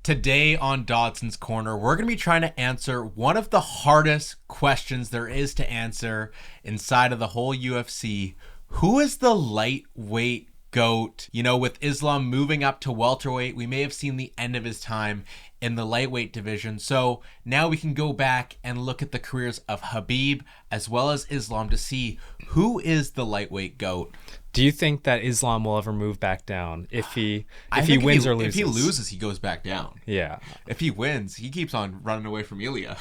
Today on Dodson's Corner, we're going to be trying to answer one of the hardest questions there is to answer inside of the whole UFC. Who is the lightweight GOAT? You know, with Islam moving up to welterweight, we may have seen the end of his time in the lightweight division. So now we can go back and look at the careers of Khabib as well as Islam to see who is the lightweight GOAT. Do you think that Islam will ever move back down if he wins or loses? If he loses, he goes back down. Yeah. If he wins, he keeps on running away from Ilya.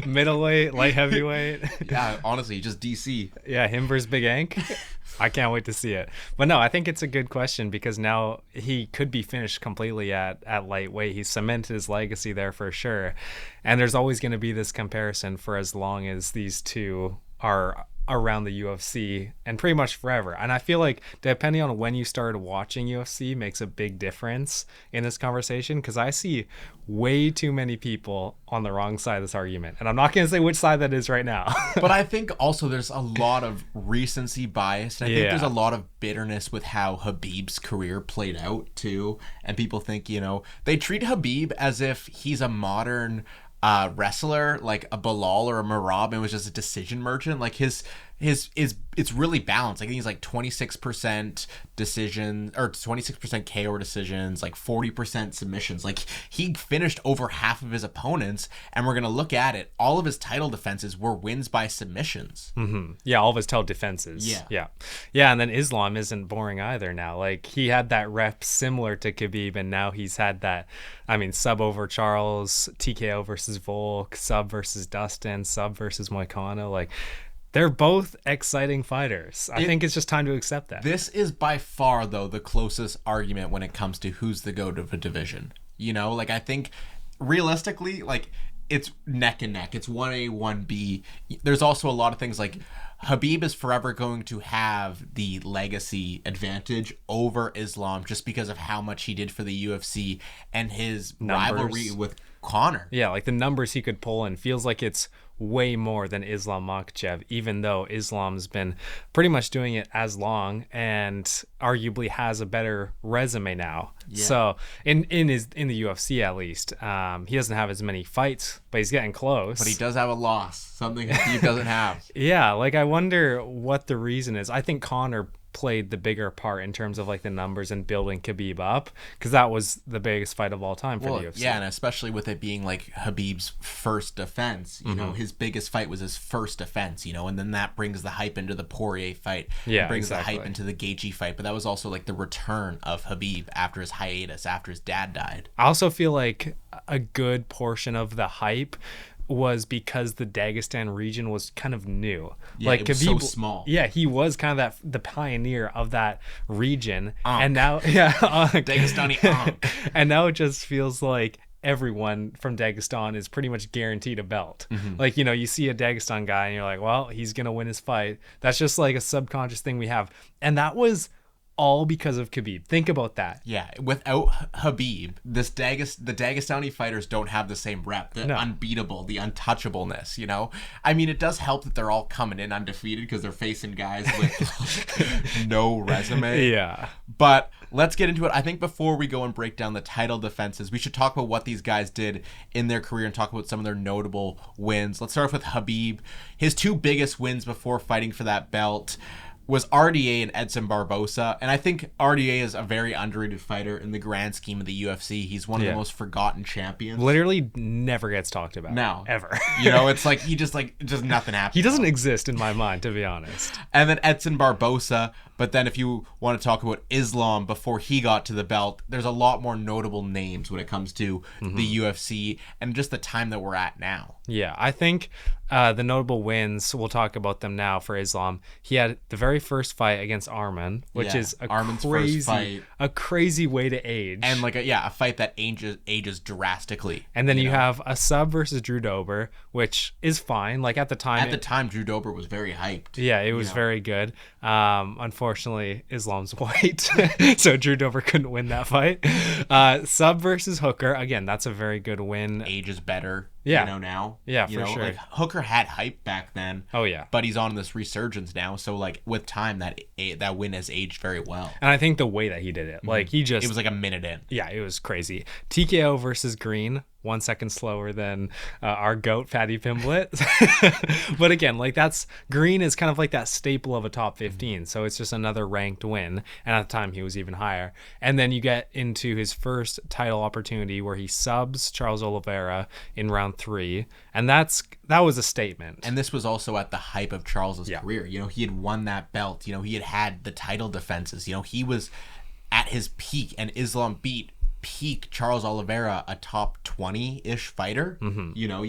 Middleweight, light heavyweight. Yeah, honestly, just DC. Yeah, him versus Big Ank. I can't wait to see it. But no, I think it's a good question because now he could be finished completely at lightweight. He's cemented his legacy there for sure. And there's always going to be this comparison for as long as these two are around the UFC and pretty much forever. And I feel like depending on when you started watching UFC makes a big difference in this conversation, because I see way too many people on the wrong side of this argument. And I'm not going to say which side that is right now. But I think also there's a lot of recency bias. And I think there's a lot of bitterness with how Khabib's career played out too. And people think, you know, they treat Khabib as if he's a modern wrestler, like a Bilal or a Merab, and was just a decision merchant. Like his it's really balanced. I think he's like 26% decision or 26% KO decisions, like 40% submissions. Like he finished over half of his opponents, and we're gonna look at it. All of his title defenses were wins by submissions. Mm-hmm. Yeah, all of his title defenses. Yeah. And then Islam isn't boring either now. Like he had that rep similar to Khabib, and now he's had that. I mean, sub over Charles, TKO versus Volk, sub versus Dustin, sub versus Moicano. Like, they're both exciting fighters. I think it's just time to accept that. This is by far, though, the closest argument when it comes to who's the GOAT of a division. You know, like I think realistically, like it's neck and neck. It's 1A, 1B. There's also a lot of things like Khabib is forever going to have the legacy advantage over Islam just because of how much he did for the UFC and his rivalry with Conor. Yeah, like the numbers he could pull in feels like it's way more than Islam Makhachev, even though Islam's been pretty much doing it as long and arguably has a better resume now. Yeah. So in the UFC at least, he doesn't have as many fights, but he's getting close. But he does have a loss, something Khabib doesn't have. Yeah, like I wonder what the reason is. I think Conor played the bigger part in terms of like the numbers and building Khabib up, because that was the biggest fight of all time for the UFC. Yeah, and especially with it being like Khabib's first defense, you know, his biggest fight was his first defense, you know, and then that brings the hype into the Poirier fight. Yeah, brings the hype into the Gaethje fight, but that was also like the return of Khabib after his hiatus, after his dad died. I also feel like a good portion of the hype was because the Dagestan region was kind of new. Yeah, like it was Khabib, so small. Yeah, he was kind of the pioneer of that region. And now Dagestani and now it just feels like everyone from Dagestan is pretty much guaranteed a belt. Like, you know, you see a Dagestan guy and you're like, well, he's gonna win his fight. That's just like a subconscious thing we have. And that was all because of Khabib. Think about that. Yeah, without Khabib, the Dagestani fighters don't have the same rep, the unbeatable, the untouchableness, you know? I mean, it does help that they're all coming in undefeated because they're facing guys with no resume. Yeah. But let's get into it. I think before we go and break down the title defenses, we should talk about what these guys did in their career and talk about some of their notable wins. Let's start off with Khabib. His two biggest wins before fighting for that belt was RDA and Edson Barbosa. And I think RDA is a very underrated fighter in the grand scheme of the UFC. He's one of the most forgotten champions. Literally never gets talked about. No. Ever. You know, it's like just nothing happens. He doesn't exist in my mind, to be honest. And then Edson Barbosa. But then if you want to talk about Islam before he got to the belt, there's a lot more notable names when it comes to the UFC and just the time that we're at now. Yeah, I think the notable wins, we'll talk about them now for Islam. He had the very first fight against Arman, which is a crazy way to age. And like a fight that ages drastically. And then you have a sub versus Drew Dober, which is fine. Like at the time, Drew Dober was very hyped. Yeah, it was very good. Unfortunately, Islam's white, so Drew Dober couldn't win that fight. Sub versus Hooker, again, that's a very good win. Age is better. Yeah. You know, now. Yeah, you for know, sure. Like Hooker had hype back then. Oh, yeah. But he's on this resurgence now. So, like, with time, that win has aged very well. And I think the way that he did it, like, he just... It was like a minute in. Yeah, it was crazy. TKO versus Green, 1 second slower than our GOAT, Fatty Pimblett. But again, like, Green is kind of like that staple of a top 15. So it's just another ranked win. And at the time, he was even higher. And then you get into his first title opportunity where he subs Charles Oliveira in round 3. And that was a statement. And this was also at the hype of Charles's career. You know, he had won that belt. You know, he had the title defenses. You know, he was at his peak, and Islam beat peak Charles Oliveira, a top 20-ish fighter. You know,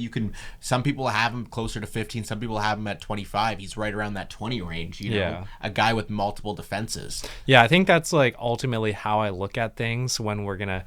some people have him closer to 15, some people have him at 25. He's right around that 20 range, you know, a guy with multiple defenses. Yeah, I think that's like ultimately how I look at things when we're gonna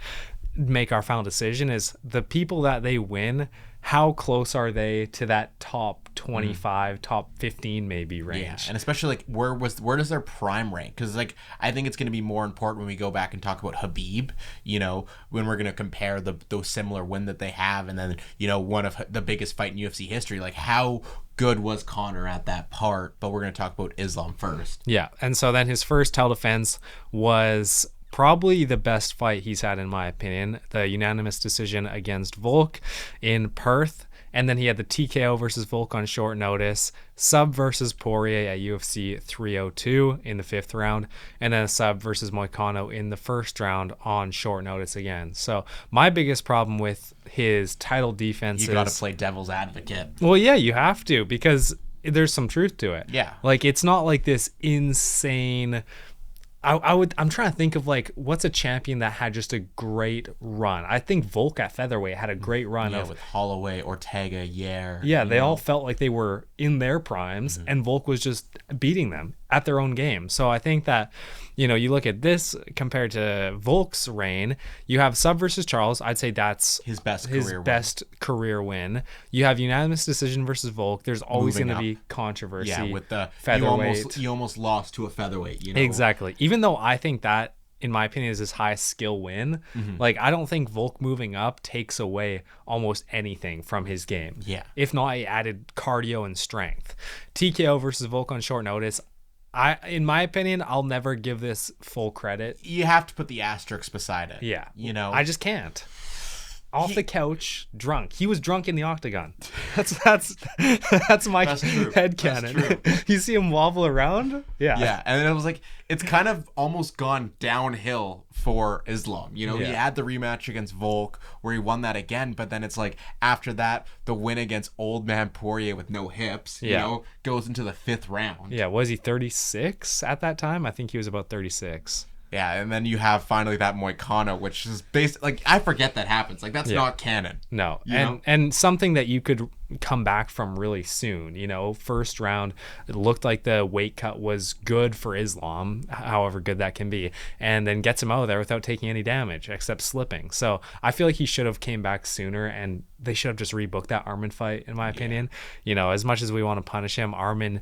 make our final decision, is the people that they win, how close are they to that top 25, top 15 maybe range? Yeah, and especially like where does their prime rank? Because like I think it's going to be more important when we go back and talk about Khabib. You know, when we're going to compare those similar win that they have, and then you know one of the biggest fight in UFC history. Like how good was Conor at that part? But we're going to talk about Islam first. Yeah, and so then his first title defense was probably the best fight he's had, in my opinion. The unanimous decision against Volk in Perth. And then he had the TKO versus Volk on short notice, sub versus Poirier at UFC 302 in the 5th round, and then a sub versus Moicano in the 1st round on short notice again. So my biggest problem with his title defense is... You got to play devil's advocate. Well, yeah, you have to, because there's some truth to it. Yeah. Like, it's not like this insane... I'm trying to think of like what's a champion that had just a great run. I think Volk at featherweight had a great run with Holloway, Ortega, Yair. Yeah, they all felt like they were in their primes, and Volk was just beating them at their own game. So I think that, you know, you look at this compared to Volk's reign, you have sub versus Charles. I'd say that's his best career win. You have unanimous decision versus Volk. There's always going to be controversy. Yeah, with the featherweight. you almost lost to a featherweight. You know? Exactly. Even though I think that, in my opinion, is his highest skill win. Like, I don't think Volk moving up takes away almost anything from his game. Yeah. If not, he added cardio and strength. TKO versus Volk on short notice. In my opinion, I'll never give this full credit. You have to put the asterisk beside it. Yeah. You know? I just can't. Off the couch, drunk. He was drunk in the octagon. That's my headcanon. You see him wobble around? Yeah. Yeah, and it was like, it's kind of almost gone downhill for Islam. You know, he had the rematch against Volk where he won that again, but then it's like after that, the win against old man Poirier with no hips, you know, goes into the 5th round. Yeah, was he 36 at that time? I think he was about 36. Yeah, and then you have finally that Moicano, which is based like I forget that happens. Like that's not canon. No, and something that you could come back from really soon. You know, 1st round, it looked like the weight cut was good for Islam, however good that can be, and then gets him out of there without taking any damage except slipping. So I feel like he should have came back sooner, and they should have just rebooked that Armin fight, in my opinion. You know, as much as we want to punish him, Armin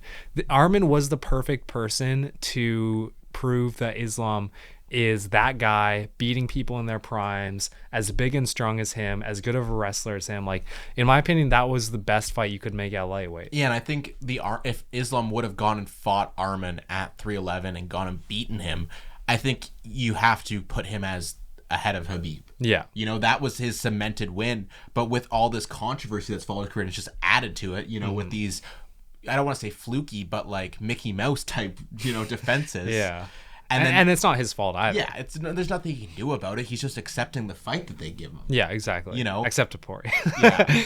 was the perfect person to prove that Islam is that guy beating people in their primes, as big and strong as him, as good of a wrestler as him. Like, in my opinion, that was the best fight you could make at lightweight. Yeah, and I think if Islam would have gone and fought Armin at 311 and gone and beaten him, I think you have to put him as ahead of Khabib. Yeah. You know, that was his cemented win, but with all this controversy that's followed his career, it's just added to it, you know, with these, I don't want to say fluky, but like Mickey Mouse type, you know, defenses. Yeah. And it's not his fault either. Yeah, there's nothing he can do about it. He's just accepting the fight that they give him. Yeah, exactly. You know, except to Poirier. Yeah.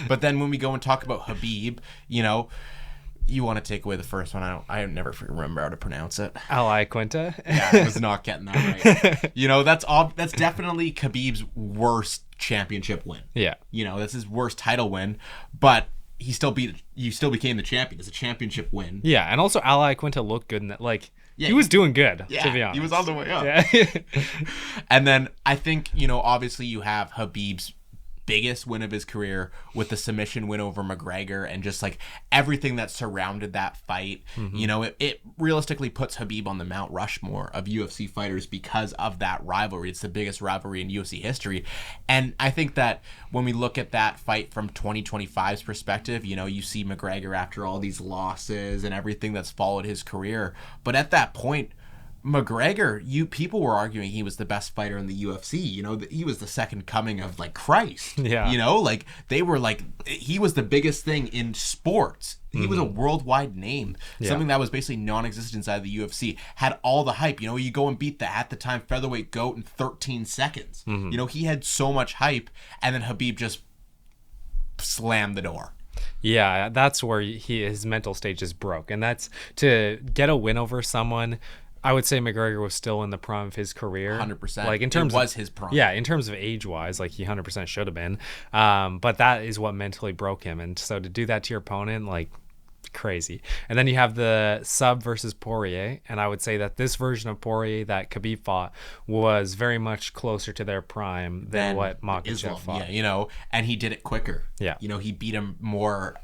But then when we go and talk about Khabib, you know, you want to take away the first one. I never remember how to pronounce it. Ali Quinta. Yeah, I was not getting that right. You know, that's definitely Khabib's worst championship win. Yeah. You know, that's his worst title win, but you still became the champion. It's a championship win. Yeah, and also Ali Quinta looked good in that. Like, he was doing good, to be honest. He was on the way up. Yeah. And then I think, you know, obviously you have Khabib's biggest win of his career with the submission win over McGregor, and just like everything that surrounded that fight. You know, it realistically puts Khabib on the Mount Rushmore of UFC fighters because of that rivalry. It's the biggest rivalry in UFC history. And I think that when we look at that fight from 2025's perspective, you know, you see McGregor after all these losses and everything that's followed his career. But at that point, McGregor, people were arguing he was the best fighter in the UFC. You know, he was the second coming of like Christ. Yeah. You know, like they were like, he was the biggest thing in sports. He was a worldwide name, something that was basically non-existent inside the UFC, had all the hype. You know, you go and beat the, at the time, featherweight GOAT in 13 seconds. You know, he had so much hype, and then Khabib just slammed the door. Yeah, that's where his mental stage just broke. And that's to get a win over someone. I would say McGregor was still in the prime of his career. 100%. Like in terms was his prime. Yeah, in terms of age-wise, like he 100% should have been. But that is what mentally broke him. And so to do that to your opponent, like, crazy. And then you have the sub versus Poirier, and I would say that this version of Poirier that Khabib fought was very much closer to their prime than what Makhachev fought. Yeah, you know, and he did it quicker. Yeah. You know, he beat him more,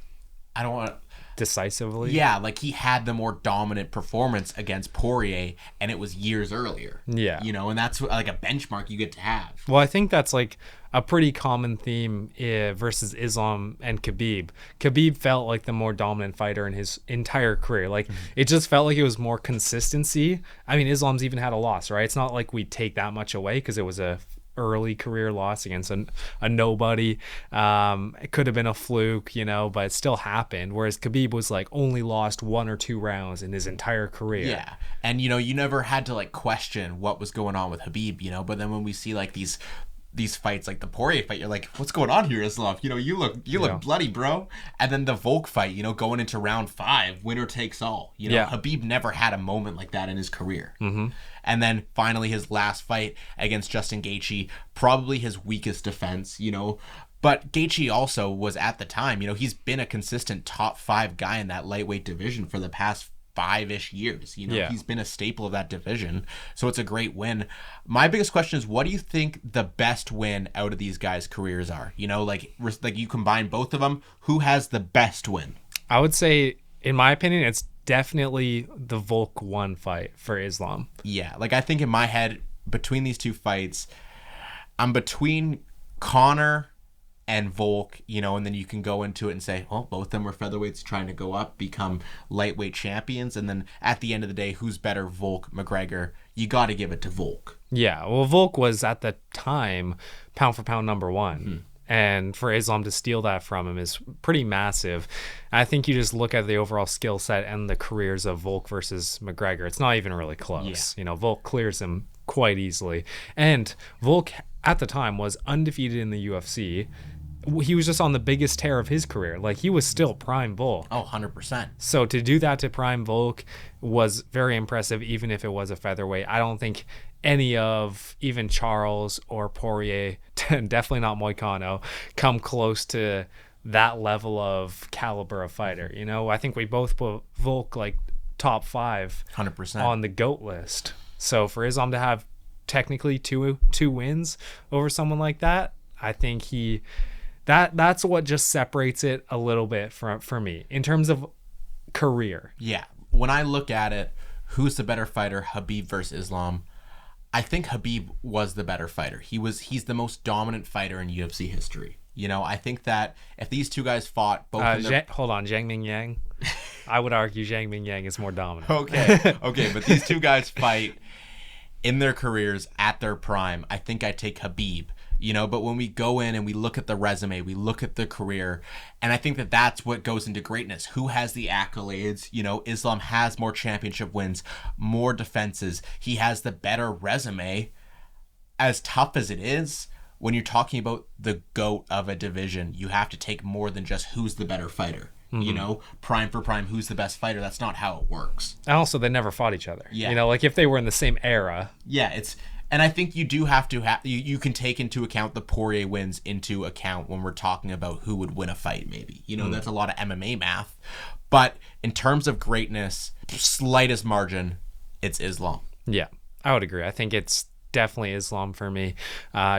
I don't want to... decisively. Yeah, like he had the more dominant performance against Poirier, and it was years earlier. Yeah. You know, and that's like a benchmark you get to have. Well, I think that's like a pretty common theme versus Islam and Khabib. Khabib felt like the more dominant fighter in his entire career. Like it just felt like it was more consistency. I mean, Islam's even had a loss, right? It's not like we take that much away because it was a early career loss against a nobody. It could have been a fluke, you know, but it still happened. Whereas Khabib was like only lost 1 or 2 rounds in his entire career. Yeah. And, you know, you never had to like question what was going on with Khabib, you know, but then when we see like these fights, like the Poirier fight, you're like, what's going on here, Islam? You know, you look bloody, bro. And then the Volk fight, you know, going into round 5, winner takes all. You know, Khabib never had a moment like that in his career. And then finally his last fight against Justin Gaethje, probably his weakest defense, you know. But Gaethje also was at the time, you know, he's been a consistent top 5 guy in that lightweight division for the past 5-ish years. You know, he's been a staple of that division. So it's a great win. My biggest question is, what do you think the best win out of these guys' careers are? You know, like you combine both of them, who has the best win? I would say, in my opinion, it's definitely the Volk 1 fight for Islam. Yeah, like I think in my head, between these two fights, I'm between Conor and Volk, you know, and then you can go into it and say, well, both of them were featherweights trying to go up, become lightweight champions, and then at the end of the day, who's better, Volk, McGregor? You got to give it to Volk. Yeah, well, Volk was at the time pound for pound number 1. And for Islam to steal that from him is pretty massive. I think you just look at the overall skill set and the careers of Volk versus McGregor. It's not even really close. You know, Volk clears him quite easily. And Volk, at the time, was undefeated in the UFC. He was just on the biggest tear of his career. Like, he was still prime Volk. Oh, 100%. So to do that to prime Volk was very impressive, even if it was a featherweight. I don't think any of even Charles or Poirier, definitely not Moicano, come close to that level of caliber of fighter. You know, I think we both put Volk like top 5 100% on the GOAT list. So for Islam to have technically two wins over someone like that, I think that's what just separates it a little bit for me in terms of career. Yeah. When I look at it, who's the better fighter, Khabib versus Islam? I think Khabib was the better fighter. He's the most dominant fighter in UFC history. You know, I think that if these two guys fought both hold on, Zhang Ming Yang. I would argue Zhang Ming Yang is more dominant. Okay, but these two guys fight in their careers at their prime. I think I take Khabib. You know, but when we go in and we look at the resume, we look at the career, and I think that that's what goes into greatness. Who has the accolades? You know, Islam has more championship wins, more defenses. He has the better resume. As tough as it is, when you're talking about the GOAT of a division, you have to take more than just who's the better fighter. You know, prime for prime, who's the best fighter? That's not how it works. And also, they never fought each other. Yeah. You know, like if they were in the same era. Yeah, and I think you do have to you can take into account the Poirier wins into account when we're talking about who would win a fight, maybe. You know, that's a lot of MMA math. But in terms of greatness, slightest margin, it's Islam. Yeah, I would agree. I think it's definitely Islam for me.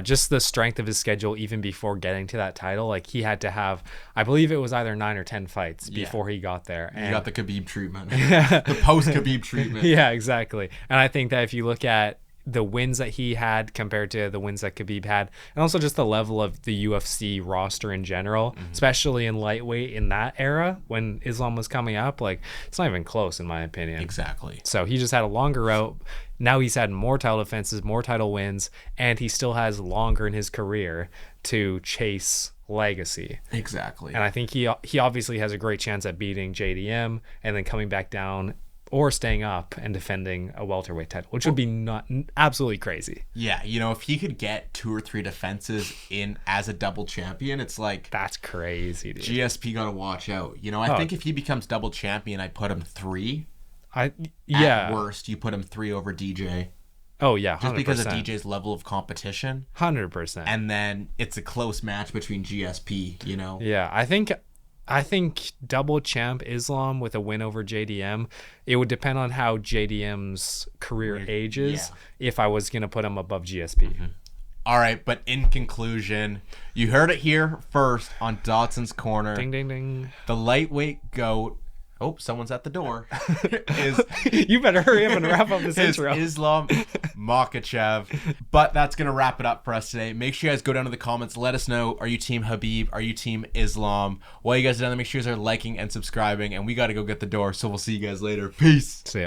Just the strength of his schedule, even before getting to that title, like he had to have, I believe it was either 9 or 10 fights before he got there. And he got the Khabib treatment, the post Khabib treatment. Yeah, exactly. And I think that if you look at the wins that he had compared to the wins that Khabib had, and also just the level of the UFC roster in general, especially in lightweight in that era when Islam was coming up, like it's not even close in my opinion. Exactly. So he just had a longer route. Now he's had more title defenses, more title wins, and he still has longer in his career to chase legacy. Exactly. And I think he obviously has a great chance at beating JDM and then coming back down or staying up and defending a welterweight title, which would be not absolutely crazy. Yeah, you know, if he could get 2 or 3 defenses in as a double champion, it's like that's crazy, dude. GSP got to watch out. You know, I think if he becomes double champion, I put him 3. At worst, you put him 3 over DJ. Oh yeah, 100%. Just because of DJ's level of competition. 100%. And then it's a close match between GSP. You know. Yeah, I think double champ Islam with a win over JDM, it would depend on how JDM's career ages if I was going to put him above GSP. All right, but in conclusion, you heard it here first on Dodson's Corner. Ding, ding, ding. The lightweight GOAT. Oh, someone's at the door. You better hurry up and wrap up this intro. Islam Makhachev. But that's going to wrap it up for us today. Make sure you guys go down to the comments. Let us know. Are you team Khabib? Are you team Islam? While you guys are down there, make sure you guys are liking and subscribing. And we got to go get the door. So we'll see you guys later. Peace. See ya.